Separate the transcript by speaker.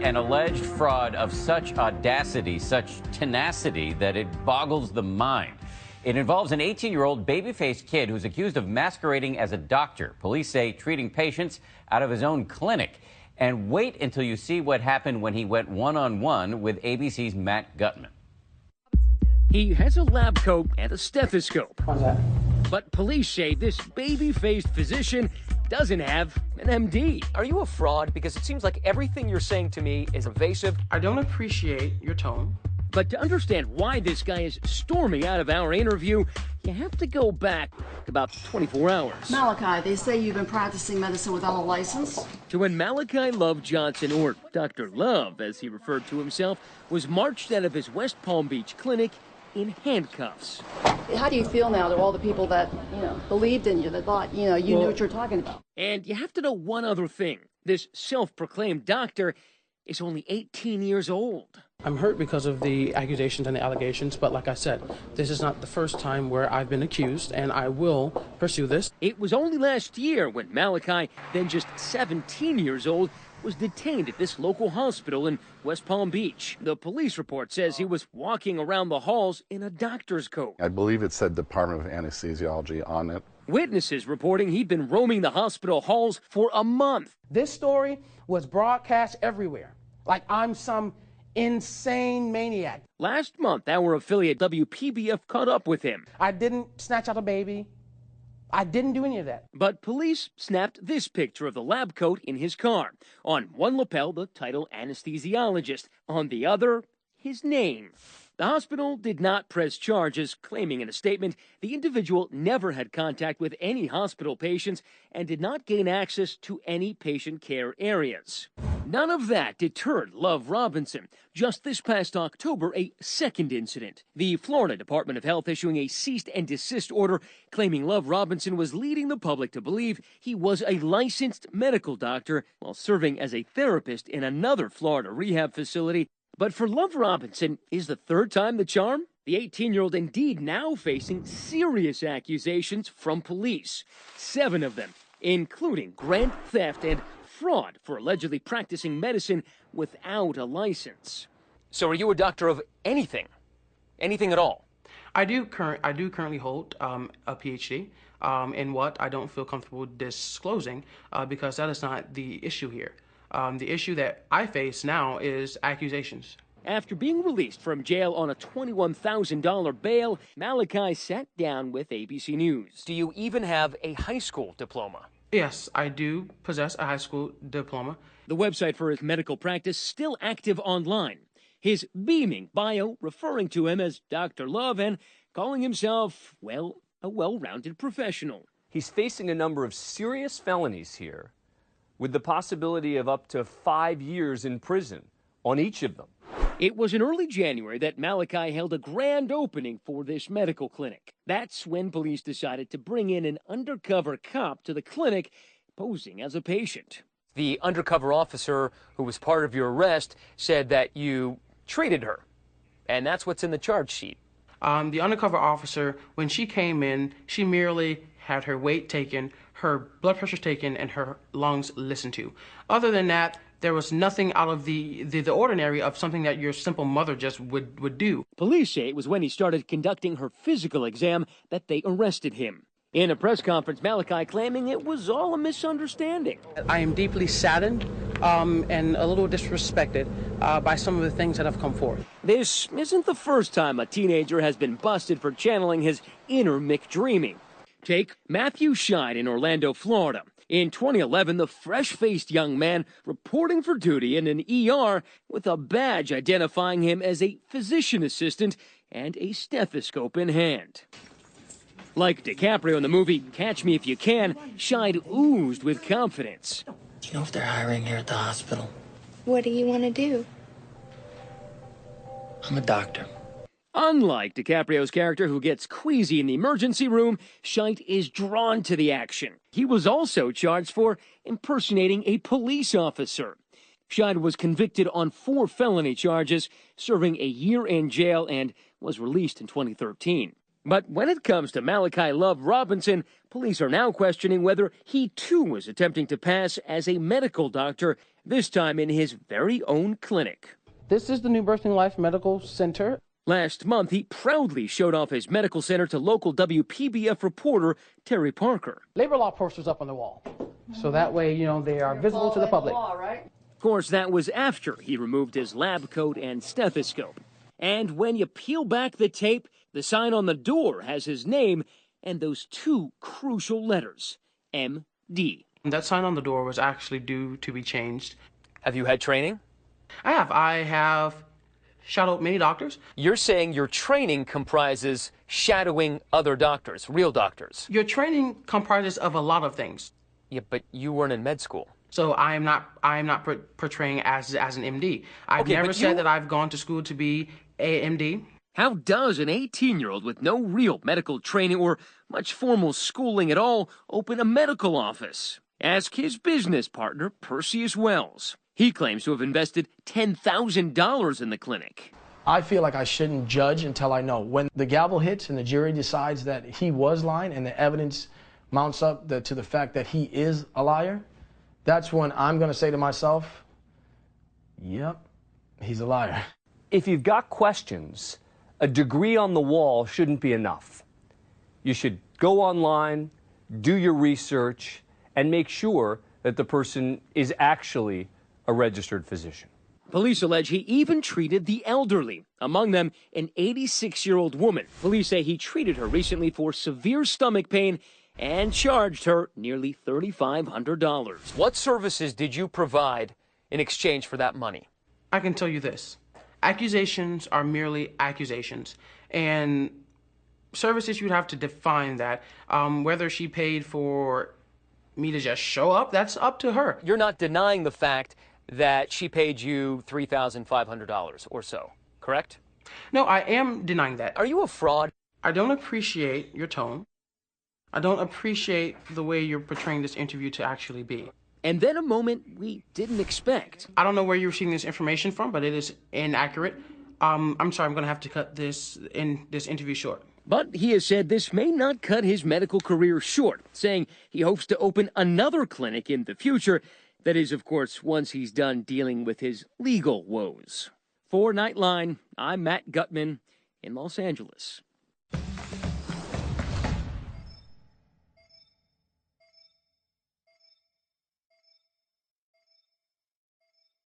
Speaker 1: An alleged fraud of such audacity, such tenacity that it boggles the mind. It involves an 18-year-old baby-faced kid who's accused of masquerading as a doctor. Police say treating patients out of his own clinic. And wait until you see what happened when he went one-on-one with ABC's Matt Gutman.
Speaker 2: He has a lab coat and a stethoscope.
Speaker 3: What's that?
Speaker 2: But police say this baby-faced physician doesn't have an MD.
Speaker 4: Are you a fraud? Because it seems like everything you're saying to me is evasive.
Speaker 3: I don't appreciate your tone.
Speaker 2: But to understand why this guy is storming out of our interview, you have to go back about 24 hours.
Speaker 5: Malachi, they say you've been practicing medicine without a license?
Speaker 2: To when Malachi Love Johnson, or Dr. Love, as he referred to himself, was marched out of his West Palm Beach clinic in handcuffs.
Speaker 5: How do you feel now to all the people that, believed in you, that thought, you knew what you were talking about?
Speaker 2: And you have to know one other thing. This self-proclaimed doctor is only 18 years old.
Speaker 3: I'm hurt because of the accusations and the allegations, but like I said, this is not the first time where I've been accused, and I will pursue this.
Speaker 2: It was only last year when Malachi, then just 17 years old, was detained at this local hospital in West Palm Beach. The police report says he was walking around the halls in a doctor's coat.
Speaker 6: I believe it said Department of Anesthesiology on it.
Speaker 2: Witnesses reporting he'd been roaming the hospital halls for a month.
Speaker 3: This story was broadcast everywhere, like I'm some insane maniac.
Speaker 2: Last month, our affiliate WPBF caught up with him.
Speaker 3: I didn't snatch out a baby. I didn't do any of that.
Speaker 2: But police snapped this picture of the lab coat in his car. On one lapel, the title anesthesiologist. On the other, his name. The hospital did not press charges, claiming in a statement the individual never had contact with any hospital patients and did not gain access to any patient care areas. None of that deterred Love Robinson. Just this past October, a second incident. The Florida Department of Health issuing a cease and desist order claiming Love Robinson was leading the public to believe he was a licensed medical doctor while serving as a therapist in another Florida rehab facility. But for Love Robinson, is the third time the charm? The 18-year-old indeed now facing serious accusations from police. 7 of them, including grand theft and fraud for allegedly practicing medicine without a license.
Speaker 4: So are you a doctor of anything? Anything at all?
Speaker 3: I do currently hold a PhD in what I don't feel comfortable disclosing because that is not the issue here. The issue that I face now is accusations.
Speaker 2: After being released from jail on a $21,000 bail, Malachi sat down with ABC News.
Speaker 4: Do you even have a high school diploma?
Speaker 3: Yes, I do possess a high school diploma.
Speaker 2: The website for his medical practice still active online. His beaming bio referring to him as Dr. Love and calling himself, well, a well-rounded professional.
Speaker 4: He's facing a number of serious felonies here, with the possibility of up to 5 years in prison on each of them.
Speaker 2: It was in early January that Malachi held a grand opening for this medical clinic. That's when police decided to bring in an undercover cop to the clinic, posing as a patient.
Speaker 4: The undercover officer who was part of your arrest said that you treated her, and that's what's in the charge sheet.
Speaker 3: The undercover officer, when she came in, she merely had her weight taken, her blood pressure taken, and her lungs listened to. Other than that, there was nothing out of the ordinary of something that your simple mother just would do.
Speaker 2: Police say it was when he started conducting her physical exam that they arrested him. In a press conference, Malachi claiming it was all a misunderstanding.
Speaker 3: I am deeply saddened and a little disrespected by some of the things that have come forth.
Speaker 2: This isn't the first time a teenager has been busted for channeling his inner McDreamy. Take Matthew Scheid in Orlando, Florida. In 2011, the fresh-faced young man reporting for duty in an ER with a badge identifying him as a physician assistant and a stethoscope in hand. Like DiCaprio in the movie Catch Me If You Can, Scheid oozed with confidence.
Speaker 7: Do you know if they're hiring here at the hospital?
Speaker 8: What do you want to do?
Speaker 7: I'm a doctor.
Speaker 2: Unlike DiCaprio's character who gets queasy in the emergency room, Scheid is drawn to the action. He was also charged for impersonating a police officer. Scheid was convicted on 4 felony charges, serving a year in jail, and was released in 2013. But when it comes to Malachi Love Robinson, police are now questioning whether he too was attempting to pass as a medical doctor, this time in his very own clinic.
Speaker 3: This is the New Birthing Life Medical Center.
Speaker 2: Last month, he proudly showed off his medical center to local WPBF reporter Terry Parker.
Speaker 3: Labor law posters up on the wall. So that way, they are visible to the public.
Speaker 2: Of course, that was after he removed his lab coat and stethoscope. And when you peel back the tape, the sign on the door has his name and those two crucial letters, MD.
Speaker 3: That sign on the door was actually due to be changed.
Speaker 9: Have you had training?
Speaker 3: I have shadowed many doctors.
Speaker 9: You're saying your training comprises shadowing other doctors, real doctors.
Speaker 3: Your training comprises of a lot of things.
Speaker 9: Yeah, but you weren't in med school.
Speaker 3: So I am not portraying as an MD. I've never said that I've gone to school to be a MD.
Speaker 2: How does an 18-year-old with no real medical training or much formal schooling at all open a medical office? Ask his business partner, Perseus Wells. He claims to have invested $10,000 in the clinic.
Speaker 10: I feel like I shouldn't judge until I know. When the gavel hits and the jury decides that he was lying and the evidence mounts up to the fact that he is a liar, that's when I'm going to say to myself, yep, he's a liar.
Speaker 4: If you've got questions, a degree on the wall shouldn't be enough. You should go online, do your research, and make sure that the person is actually a registered physician.
Speaker 2: Police allege he even treated the elderly, among them an 86-year-old woman. Police say he treated her recently for severe stomach pain and charged her nearly $3,500.
Speaker 9: What services did you provide in exchange for that money?
Speaker 3: I can tell you this. Accusations are merely accusations. And services, you'd have to define that. Whether she paid for me to just show up, that's up to her.
Speaker 9: You're not denying the fact that she paid you $3,500 or so, correct?
Speaker 3: No, I am denying that.
Speaker 9: Are you a fraud?
Speaker 3: I don't appreciate your tone. I don't appreciate the way you're portraying this interview to actually be.
Speaker 2: And then a moment we didn't expect.
Speaker 3: I don't know where you're receiving this information from, but it is inaccurate. I'm sorry, I'm going to have to cut this interview short.
Speaker 2: But he has said this may not cut his medical career short, saying he hopes to open another clinic in the future. That is, of course, once he's done dealing with his legal woes. For Nightline, I'm Matt Gutman in Los Angeles.